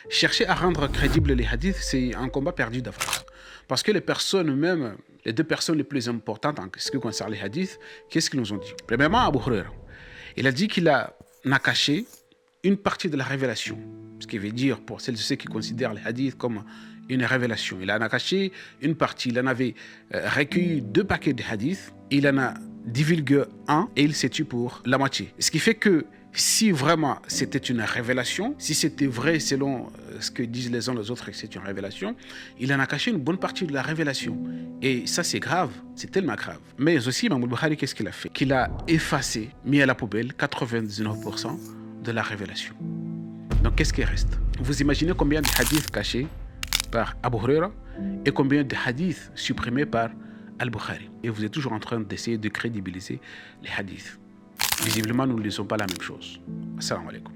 Chercher à rendre crédibles les hadiths, c'est un combat perdu d'avance. Parce que les personnes, même les deux personnes les plus importantes en ce qui concerne les hadiths, qu'est-ce qu'ils nous ont dit? Premièrement, Abu Huraira. Il a dit qu'il a caché une partie de la révélation. Ce qui veut dire, pour celles et ceux qui considèrent les hadiths comme une révélation, il en a caché une partie. Il en avait recueilli 2 paquets de hadiths, il en a divulgué un et il s'est tué pour la moitié. Ce qui fait que si vraiment c'était une révélation, si c'était vrai selon ce que disent les uns les autres que c'est une révélation, il en a caché une bonne partie de la révélation. Et ça c'est grave, c'est tellement grave. Mais aussi, Imam al-Bukhari, qu'est-ce qu'il a fait? Qu'il a effacé, mis à la poubelle 99% de la révélation. Donc qu'est-ce qui reste? Vous imaginez combien de hadiths cachés par Abu Huraira et combien de hadiths supprimés par al-Bukhari. Et vous êtes toujours en train d'essayer de crédibiliser les hadiths. Visiblement, nous ne lisons pas la même chose. Assalamu alaikum.